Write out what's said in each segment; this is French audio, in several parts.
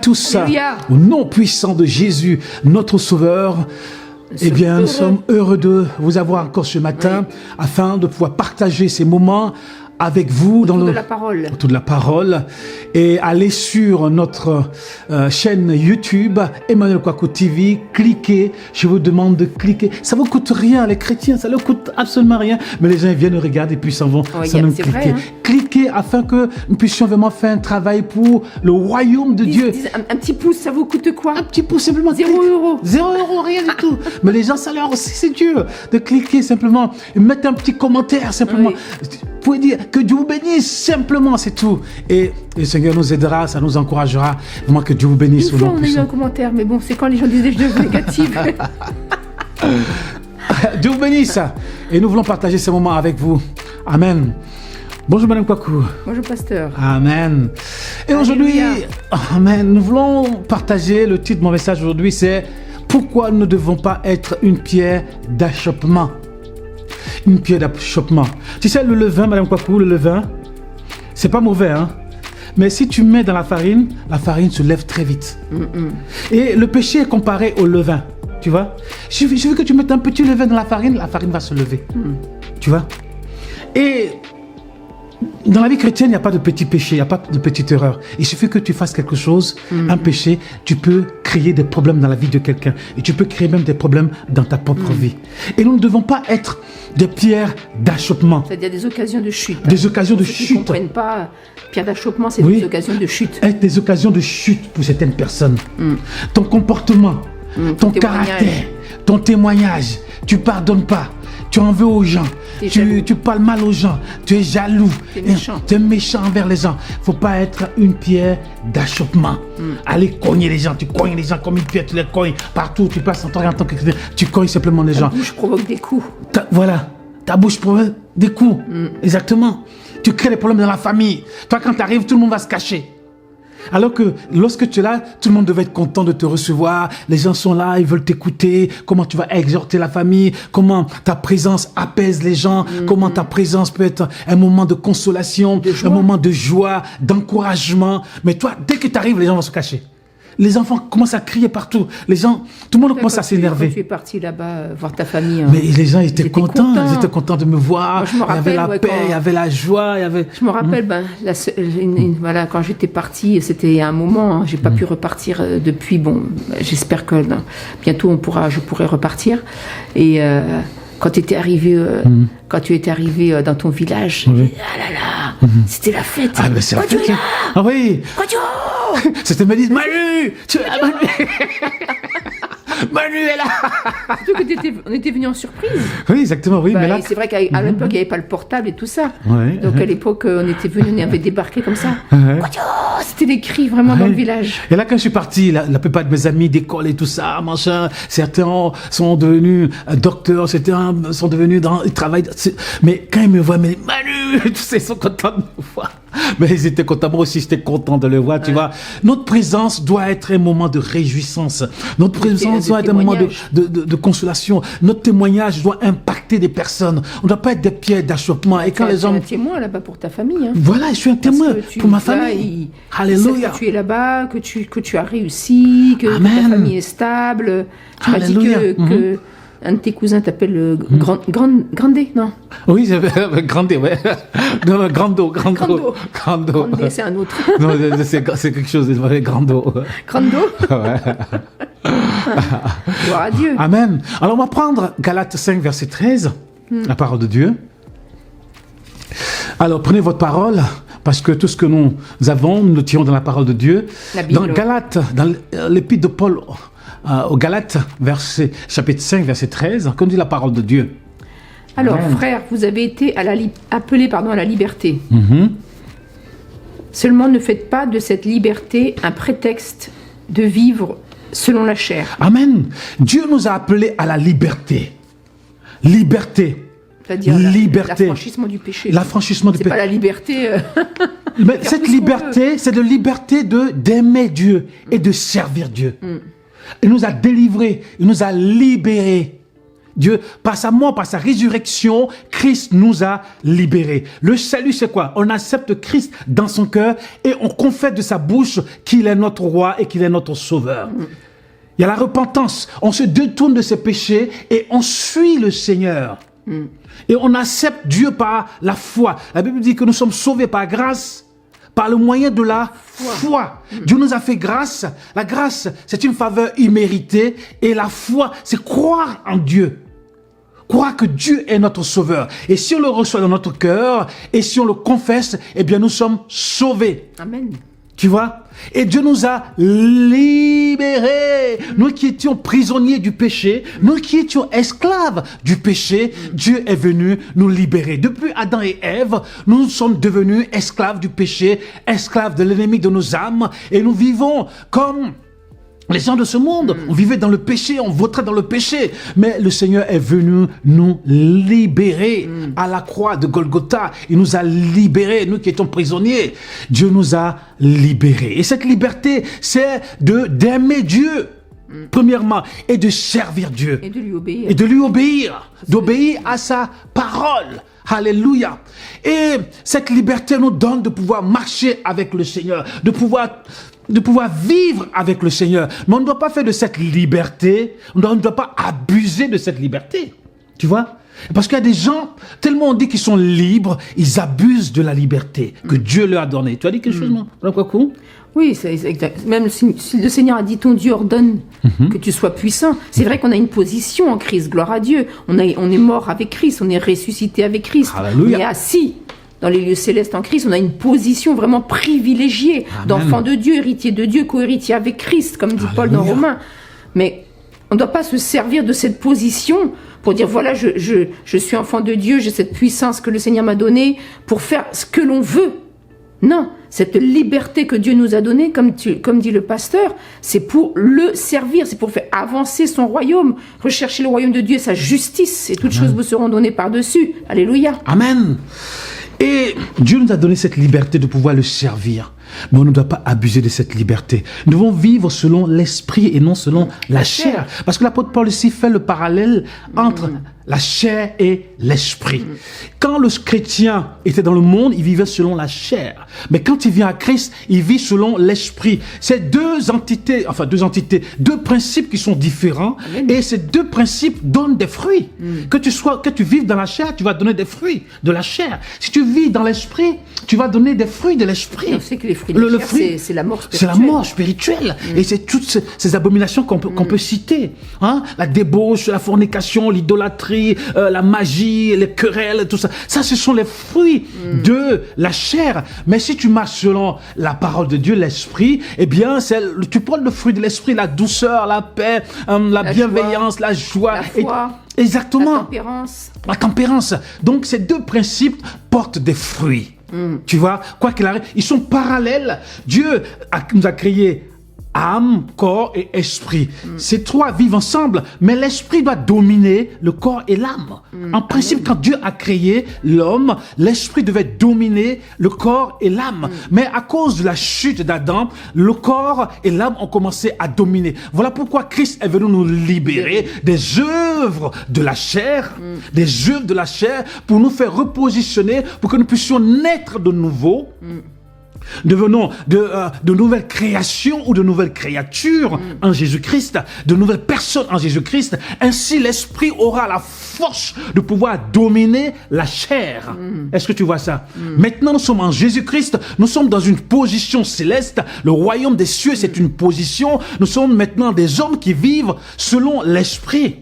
tous. Alléluia. Au nom puissant de Jésus, notre Sauveur. Eh bien, nous sommes heureux de vous avoir encore ce matin afin de pouvoir partager ces moments avec vous autour de la parole. autour de la parole, et allez sur notre chaîne YouTube Emmanuel Kouakou TV, cliquez, je vous demande de cliquer, ça vous coûte rien, les chrétiens, ça leur coûte absolument rien, mais les gens viennent regarder et puis s'en vont sans même cliquer. Vrai, hein. Cliquez afin que nous puissions vraiment faire un travail pour le royaume de Dieu. Un petit pouce, ça vous coûte quoi? Un petit pouce simplement. 0 €. 0 €, rien du tout. Mais les gens, ça leur aussi, c'est Dieu. De cliquer simplement, et mettre un petit commentaire simplement. Vous pouvez dire que Dieu vous bénisse, simplement, c'est tout. Et le Seigneur nous aidera, ça nous encouragera. Vraiment que Dieu vous bénisse. Une fois, on a eu un commentaire, mais bon, c'est quand les gens disent des choses négatives. Dieu vous bénisse. Et nous voulons partager ce moment avec vous. Amen. Bonjour Madame Kouakou. Bonjour pasteur. Amen. Et aujourd'hui, amen, nous voulons partager, le titre de mon message aujourd'hui, c'est « Pourquoi nous ne devons pas être une pierre d'achoppement ?» Une pierre d'achoppement. Tu sais, le levain, Madame Kouakou, le levain, c'est pas mauvais, hein? Mais si tu mets dans la farine se lève très vite. Et le péché est comparé au levain, tu vois? Il suffit que tu mettes un petit levain dans la farine va se lever. Tu vois? Et dans la vie chrétienne, il n'y a pas de petit péché, il n'y a pas de petite erreur. Il suffit que tu fasses quelque chose, un péché, tu peux créer des problèmes dans la vie de quelqu'un. Et tu peux créer même des problèmes dans ta propre vie. Et nous ne devons pas être des pierres d'achoppement. C'est-à-dire des occasions de chute. Des occasions de Ceux qui chute. ne comprennent pas, pierre d'achoppement, c'est des occasions de chute. Être des occasions de chute pour certaines personnes. Ton comportement, ton caractère, ton témoignage, tu pardonnes pas. Tu en veux aux gens, tu parles mal aux gens, tu es jaloux, tu es méchant envers les gens. Il ne faut pas être une pierre d'achoppement. Aller cogner les gens, tu cognes les gens comme une pierre, tu les cognes partout, tu passes en tant que chrétien, tu cognes simplement les gens. Ta bouche provoque des coups. Voilà, ta bouche provoque des coups, exactement. Tu crées des problèmes dans la famille. Toi, quand tu arrives, tout le monde va se cacher. Alors que lorsque tu es là, tout le monde devait être content de te recevoir. Les gens sont là, ils veulent t'écouter. Comment tu vas exhorter la famille? Comment ta présence apaise les gens? Comment ta présence peut être un moment de consolation, un moment de joie, d'encouragement? Mais toi, dès que tu arrives, les gens vont se cacher. Les enfants commencent à crier partout. Les gens, tout le monde commence à s'énerver. Quand tu es parti là-bas voir ta famille. Mais les gens étaient contents. Ils étaient contents de me voir. Moi, je me rappelle, il y avait la paix, il y avait la joie. Il y avait... Je me rappelle, voilà, quand j'étais partie, c'était un moment. J'ai pas pu repartir depuis. Bon, j'espère que bientôt je pourrai repartir. Et quand tu étais arrivé, dans ton village, ah là là, c'était la fête. Ah ben c'est la fête. Ah oui. C'était Manu. Manu, tu es là, Manu. Manu est là. Surtout que on était venus en surprise. Oui, exactement, oui. Mais là... C'est vrai qu'à l'époque, il n'y avait pas le portable et tout ça. Ouais, donc à l'époque, on était venus, on avait débarqué comme ça. C'était des cris vraiment dans le village. Et là, quand je suis parti, la plupart de mes amis d'école et tout ça, machin, certains sont devenus docteurs, certains sont devenus ils travaillent. Mais quand ils me voient, mais Manu, tous ils sont contents de me voir. Mais ils étaient contents, moi aussi j'étais content de le voir, tu vois. Notre présence doit être un moment de réjouissance. Notre présence doit être un moment de consolation. Notre témoignage doit impacter des personnes. On ne doit pas être des pierres d'achoppement. Et quand les gens... Tu es un témoin là-bas pour ta famille. Hein. Voilà, je suis un témoin pour ma famille. Alléluia. Que tu es là-bas, que tu as réussi, que ta famille est stable. Tu m'as dit que un de tes cousins t'appelle Grandé, non? Oui, Grandé, ouais. Non, Grando, c'est un autre. Non, c'est quelque chose, Grando. Grando? Ouais. Gloire à Dieu. Amen. Alors, on va prendre Galates 5, verset 13, la parole de Dieu. Alors, prenez votre parole, parce que tout ce que nous avons, nous le tirons dans la parole de Dieu. Dans Galates, dans l'épître de Paul aux Galates, chapitre 5, verset 13, qu'on dit la parole de Dieu. Alors, frères, vous avez été appelés à la liberté. Seulement, ne faites pas de cette liberté un prétexte de vivre selon la chair. Amen. Dieu nous a appelés à la liberté. Liberté. C'est-à-dire l'affranchissement du péché. L'affranchissement du péché. C'est pas la liberté... Mais cette liberté, c'est de liberté d'aimer Dieu et de servir Dieu. Il nous a délivrés, il nous a libérés. Dieu, par sa mort, par sa résurrection, Christ nous a libérés. Le salut, c'est quoi? On accepte Christ dans son cœur et on confesse de sa bouche qu'il est notre roi et qu'il est notre sauveur. Il y a la repentance. On se détourne de ses péchés et on suit le Seigneur. Et on accepte Dieu par la foi. La Bible dit que nous sommes sauvés par grâce, par le moyen de la foi. Dieu nous a fait grâce. La grâce, c'est une faveur imméritée. Et la foi, c'est croire en Dieu. Croire que Dieu est notre sauveur. Et si on le reçoit dans notre cœur, et si on le confesse, eh bien nous sommes sauvés. Amen. Tu vois? Et Dieu nous a libérés. Nous qui étions prisonniers du péché, nous qui étions esclaves du péché, Dieu est venu nous libérer. Depuis Adam et Ève, nous sommes devenus esclaves du péché, esclaves de l'ennemi de nos âmes, et nous vivons comme les gens de ce monde. On vivait dans le péché, on voterait dans le péché. Mais le Seigneur est venu nous libérer à la croix de Golgotha. Il nous a libérés, nous qui étions prisonniers. Dieu nous a libérés. Et cette liberté, c'est d'aimer Dieu, premièrement, et de servir Dieu. Et de lui obéir. Et de lui obéir. D'obéir à sa parole. Alléluia. Et cette liberté nous donne de pouvoir marcher avec le Seigneur, de pouvoir vivre avec le Seigneur. Mais on ne doit pas faire de cette liberté, on ne doit pas abuser de cette liberté. Tu vois? Parce qu'il y a des gens, tellement on dit qu'ils sont libres, ils abusent de la liberté que Dieu leur a donnée. Tu as dit quelque chose, non? Oui, c'est exact. Même si le Seigneur a dit, ton Dieu ordonne que tu sois puissant. C'est vrai qu'on a une position en Christ, gloire à Dieu. On est mort avec Christ, on est ressuscité avec Christ. Alléluia. On est assis dans les lieux célestes en Christ. On a une position vraiment privilégiée d'enfant de Dieu, héritier de Dieu, co-héritier avec Christ, comme dit Paul dans Romains. Mais on ne doit pas se servir de cette position pour dire, voilà, je suis enfant de Dieu, j'ai cette puissance que le Seigneur m'a donnée pour faire ce que l'on veut. Non, cette liberté que Dieu nous a donnée, comme dit le pasteur, c'est pour le servir, c'est pour faire avancer son royaume, rechercher le royaume de Dieu et sa justice, et toutes choses vous seront données par-dessus. Alléluia. Amen. Et Dieu nous a donné cette liberté de pouvoir le servir. Mais on ne doit pas abuser de cette liberté. Nous devons vivre selon l'esprit et non selon la chair. Parce que l'apôtre Paul ici fait le parallèle entre la chair et l'esprit. Quand le chrétien était dans le monde, il vivait selon la chair. Mais quand il vient à Christ, il vit selon l'esprit. C'est deux principes qui sont différents. Amen. Et ces deux principes donnent des fruits. Que tu vives dans la chair, tu vas donner des fruits de la chair. Si tu vis dans l'esprit, tu vas donner des fruits de l'esprit. On sait que les fruits de la chair, c'est la mort spirituelle. C'est la mort spirituelle. Et c'est toutes ces abominations qu'on peut citer. Hein? La débauche, la fornication, l'idolâtrie, la magie, les querelles, tout ça. Ça, ce sont les fruits de la chair. Mais si tu marches selon la parole de Dieu, l'esprit, eh bien, tu prends le fruit de l'esprit, la douceur, la paix, la bienveillance, la joie. La foi. Exactement. La tempérance. Donc, ces deux principes portent des fruits. Tu vois, quoi qu'il arrive, ils sont parallèles. Dieu nous a créé âme, corps et esprit. Ces trois vivent ensemble, mais l'esprit doit dominer le corps et l'âme. En principe, quand Dieu a créé l'homme, l'esprit devait dominer le corps et l'âme. Mais à cause de la chute d'Adam, le corps et l'âme ont commencé à dominer. Voilà pourquoi Christ est venu nous libérer des œuvres de la chair, des œuvres de la chair, pour nous faire repositionner, pour que nous puissions naître de nouveau. Devenons de nouvelles créations ou de nouvelles créatures en Jésus-Christ, de nouvelles personnes en Jésus-Christ. Ainsi, l'esprit aura la force de pouvoir dominer la chair. Est-ce que tu vois ça? Maintenant, nous sommes en Jésus-Christ. Nous sommes dans une position céleste. Le royaume des cieux, c'est une position. Nous sommes maintenant des hommes qui vivent selon l'esprit.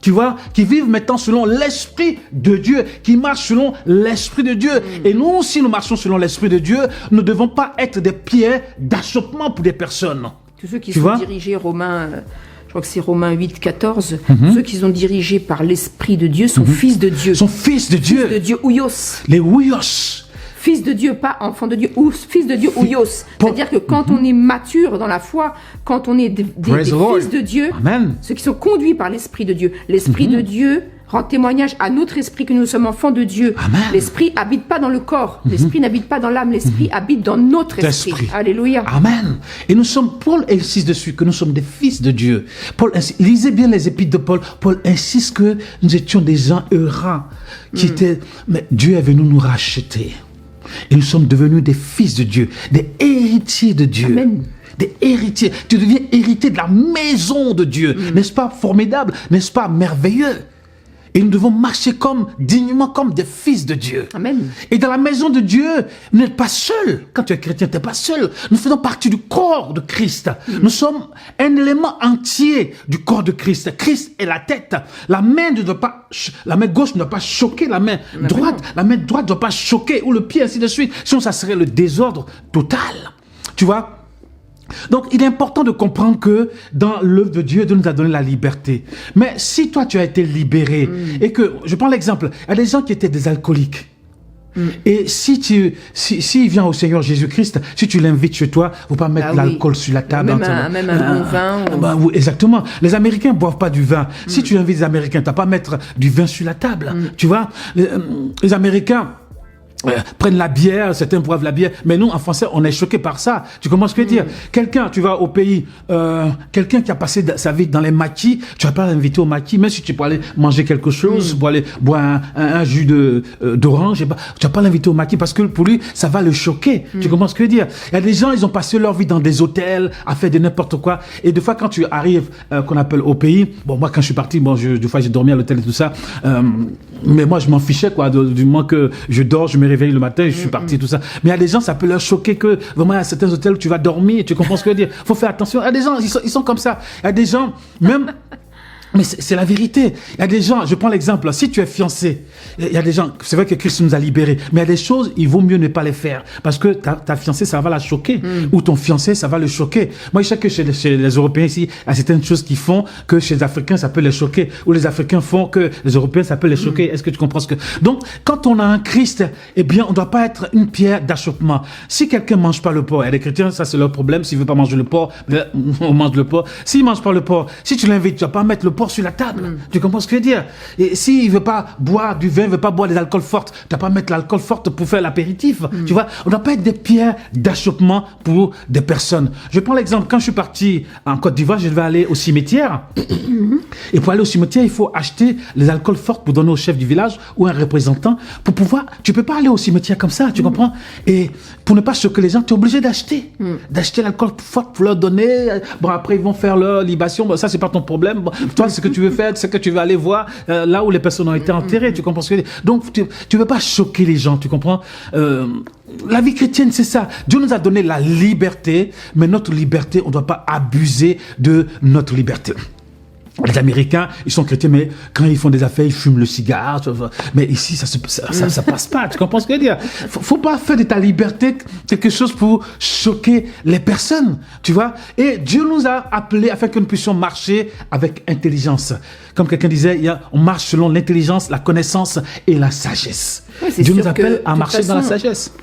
Tu vois, qui vivent maintenant selon l'Esprit de Dieu, qui marchent selon l'Esprit de Dieu. Et nous, si nous marchons selon l'Esprit de Dieu, nous ne devons pas être des pierres d'achoppement pour des personnes. Tous ceux qui sont dirigés, je crois que c'est Romains 8, 14, ceux qui sont dirigés par l'Esprit de Dieu sont fils de Dieu. Sont fils de Dieu. Fils de Dieu, ouios. Les ouios. Fils de Dieu, pas enfant de Dieu, ou fils de Dieu, ouios. C'est-à-dire que quand on est mature dans la foi, quand on est des fils de Dieu, Amen. ceux qui sont conduits par l'Esprit de Dieu, l'Esprit de Dieu rend témoignage à notre esprit que nous sommes enfants de Dieu. Amen. L'esprit habite pas dans le corps. L'esprit n'habite pas dans l'âme. L'esprit habite dans notre esprit. Alléluia. Amen. Et nous sommes, Paul insiste dessus, que nous sommes des fils de Dieu. Lisez bien les épîtres de Paul. Paul insiste que nous étions des gens errants, mais Dieu est venu nous racheter. Et nous sommes devenus des fils de Dieu, des héritiers de Dieu. Amen. Des héritiers. Tu deviens héritier de la maison de Dieu. N'est-ce pas formidable? N'est-ce pas merveilleux? Et nous devons marcher dignement comme des fils de Dieu. Amen. Et dans la maison de Dieu, vous n'êtes pas seul. Quand tu es chrétien, tu n'es pas seul. Nous faisons partie du corps de Christ. Nous sommes un élément entier du corps de Christ. Christ est la tête. La main gauche ne doit pas choquer la main droite. La main droite ne doit pas choquer, ou le pied, ainsi de suite. Sinon, ça serait le désordre total. Tu vois? Donc, il est important de comprendre que dans l'œuvre de Dieu, Dieu nous a donné la liberté. Mais si toi, tu as été libéré, et que, je prends l'exemple, il y a des gens qui étaient des alcooliques. Et s'il vient au Seigneur Jésus-Christ, si tu l'invites chez toi, il ne faut pas mettre l'alcool sur la table. Même un bon vin. Oui, exactement. Les Américains ne boivent pas du vin. Si tu invites les Américains, tu n'as pas à mettre du vin sur la table. Tu vois, les Américains prennent la bière, certains boivent la bière, mais nous, en français, on est choqués par ça. Tu comprends ce que je veux dire? Quelqu'un, tu vas au pays, quelqu'un qui a passé sa vie dans les maquis, tu vas pas l'inviter au maquis, même si tu peux aller manger quelque chose, pour aller boire un jus d'orange, tu vas pas l'inviter au maquis parce que pour lui, ça va le choquer. Tu comprends ce que je veux dire? Il y a des gens, ils ont passé leur vie dans des hôtels, à faire de n'importe quoi, et des fois, quand tu arrives, qu'on appelle au pays, bon, moi, quand je suis parti, bon, des fois, j'ai dormi à l'hôtel et tout ça, mais moi, je m'en fichais, quoi, du moment que je dors, je me réveille le matin, je suis parti, tout ça. Mais il y a des gens, ça peut leur choquer que, vraiment, il y a certains hôtels où tu vas dormir, tu comprends ce que je veux dire? Faut faire attention. Il y a des gens, ils sont comme ça. Il y a des gens, même, mais c'est la vérité. Il y a des gens, je prends l'exemple, si tu es fiancé, il y a des gens, c'est vrai que Christ nous a libérés, mais il y a des choses, il vaut mieux ne pas les faire. Parce que ta fiancée, ça va la choquer. Ou ton fiancé, ça va le choquer. Moi, je sais que chez les Européens ici, il y a certaines choses qui font que chez les Africains, ça peut les choquer. Ou les Africains font que les Européens, ça peut les choquer. Est-ce que tu comprends ce que... Donc, quand on a un Christ, eh bien, on ne doit pas être une pierre d'achoppement. Si quelqu'un ne mange pas le porc, et les chrétiens, ça c'est leur problème, s'il ne veut pas manger le porc, on mange le porc. S'il ne mange pas le porc, si tu l'invites, tu ne vas pas mettre le porc sur la table. Tu comprends ce que je veux dire? Et s'il ne veut pas boire du vin, il ne veut pas boire des alcools fortes, tu vas pas mettre l'alcool forte pour faire l'apéritif. Tu vois, on ne doit pas être des pierres d'achoppement pour des personnes. Je prends l'exemple, quand je suis parti en Côte d'Ivoire, je devais aller au cimetière. Et pour aller au cimetière, il faut acheter les alcools fortes pour donner au chef du village ou un représentant pour pouvoir... Tu peux pas aller au cimetière comme ça, tu comprends? Et pour ne pas choquer les gens, tu es obligé d'acheter. D'acheter l'alcool fort pour leur donner. Bon, après, ils vont faire leur libation. Bon, ça, c'est pas ton problème. Bon, toi, ce que tu veux faire, c'est que tu veux aller voir là où les personnes ont été enterrées. Tu comprends ce que je veux dire? Donc, tu veux pas choquer les gens, tu comprends? La vie chrétienne, c'est ça. Dieu nous a donné la liberté, mais notre liberté, on ne doit pas abuser de notre liberté. Les Américains, ils sont chrétiens, mais quand ils font des affaires, ils fument le cigare. Mais ici, ça passe pas. Tu comprends ce que je veux dire? Faut pas faire de ta liberté quelque chose pour choquer les personnes. Tu vois? Et Dieu nous a appelés afin que nous puissions marcher avec intelligence. Comme quelqu'un disait, on marche selon l'intelligence, la connaissance et la sagesse. Ouais, Dieu nous appelle à marcher dans la sagesse.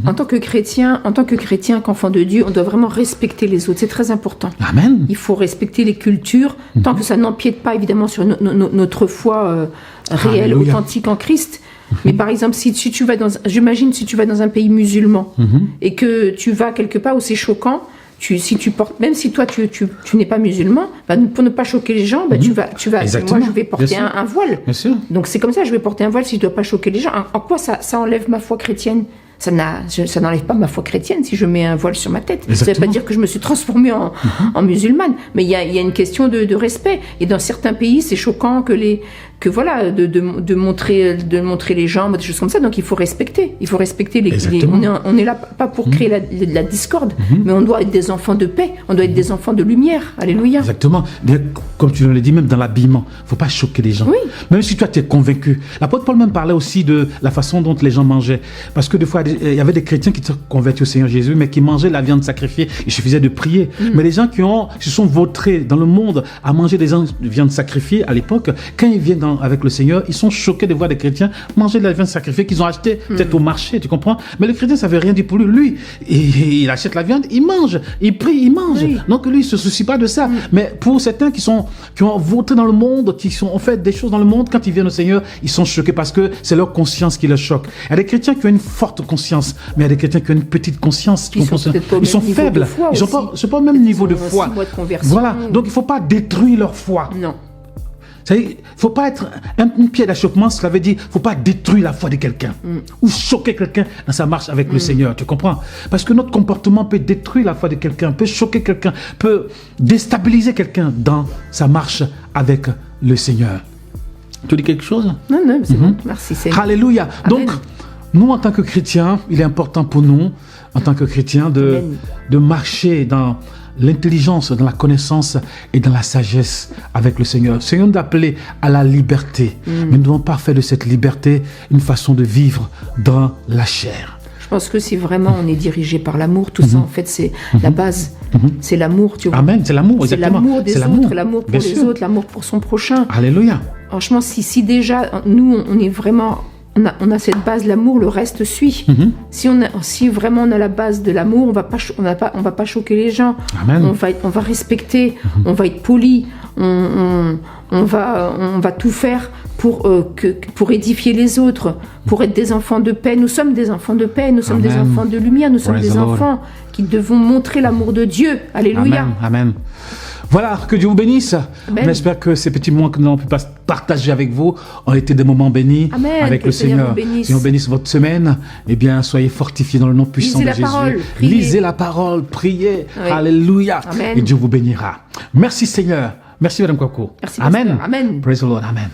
En tant que chrétien, qu'enfant de Dieu, on doit vraiment respecter les autres. C'est très important. Amen. Il faut respecter les cultures, tant que ça n'empiète pas évidemment sur notre foi réelle, Alléluia. authentique en Christ. Mais par exemple, si tu vas j'imagine si tu vas dans un pays musulman et que tu vas quelque part où c'est choquant, même si toi tu n'es pas musulman, pour ne pas choquer les gens, tu vas. Exactement. Moi, je vais porter un voile. Bien sûr. Donc c'est comme ça, je vais porter un voile si je ne dois pas choquer les gens. En quoi ça enlève ma foi chrétienne? Ça n'enlève pas ma foi chrétienne si je mets un voile sur ma tête. Exactement. Ça ne veut pas dire que je me suis transformée en musulmane. Mais il y a une question de respect. Et dans certains pays, c'est choquant de montrer les jambes, des choses comme ça. Donc il faut respecter. Il faut respecter on est là pas pour créer la discorde, mais on doit être des enfants de paix. On doit être des enfants de lumière. Alléluia. Exactement. Comme tu l'as dit, même dans l'habillement, il ne faut pas choquer les gens. Oui. Même si toi, tu es convaincu. L'apôtre Paul même parlait aussi de la façon dont les gens mangeaient. Parce que des fois, il y avait des chrétiens qui étaient convertis au Seigneur Jésus, mais qui mangeaient la viande sacrifiée. Il suffisait de prier. Mais les gens qui se sont vautrés dans le monde à manger des viandes sacrifiées à l'époque, quand ils viennent dans avec le Seigneur, ils sont choqués de voir des chrétiens manger de la viande sacrifiée qu'ils ont achetée peut-être au marché, tu comprends? Mais le chrétien, ça veut rien dire pour lui. Lui, il achète la viande, il mange, il prie, il mange. Oui. Donc lui, il se soucie pas de ça. Mais pour certains qui ont vautré dans le monde, qui ont fait des choses dans le monde, quand ils viennent au Seigneur, ils sont choqués parce que c'est leur conscience qui les choque. Il y a des chrétiens qui ont une forte conscience, mais il y a des chrétiens qui ont une petite conscience. Ils sont peut-être pas au Ils sont même niveau faibles. de foi Ils sont aussi. pas, c'est pas au même niveau de ont foi. 6 mois de conversion. Voilà. Donc il faut pas détruire leur foi. Non. Il ne faut pas être une pierre d'achoppement, cela veut dire qu'il ne faut pas détruire la foi de quelqu'un ou choquer quelqu'un dans sa marche avec le Seigneur, tu comprends? Parce que notre comportement peut détruire la foi de quelqu'un, peut choquer quelqu'un, peut déstabiliser quelqu'un dans sa marche avec le Seigneur. Tu dis quelque chose? Non, non, c'est bon. Merci, Seigneur. Alléluia. Amen. Donc, nous, en tant que chrétiens, il est important pour nous, en tant que chrétiens, de marcher dans l'intelligence, dans la connaissance et dans la sagesse avec le Seigneur. Le Seigneur nous a appelés à la liberté. Mais nous ne devons pas faire de cette liberté une façon de vivre dans la chair. Je pense que si vraiment on est dirigé par l'amour, tout ça, en fait, c'est la base. C'est l'amour, tu vois. Amen, c'est l'amour, C'est exactement. l'amour des C'est autres, l'amour pour Bien les sûr. autres, l'amour pour son prochain. Alléluia. Franchement, si déjà, nous, on est vraiment... On a cette base, l'amour, le reste suit. Si vraiment on a la base de l'amour, on va pas choquer les gens. Amen. On va respecter, on va être poli, on va tout faire pour édifier les autres, pour être des enfants de paix. Nous sommes des enfants de paix, nous sommes des Amen. enfants de lumière, nous sommes Praise des the Lord. enfants qui devons montrer l'amour de Dieu. Alléluia. Amen. Amen. Voilà, que Dieu vous bénisse. Amen. On espère que ces petits moments que nous avons pu partager avec vous ont été des moments bénis Amen. avec Que le le Seigneur Seigneur. vous bénisse. Seigneur bénisse votre semaine. Eh bien, soyez fortifiés dans le nom puissant Lisez de la Jésus. parole, priez. Lisez la parole, priez. Oui. Alléluia. Amen. Et Dieu vous bénira. Merci Seigneur. Merci Madame Kwako. Merci, Amen. pasteur. Amen. Praise the Lord. Amen.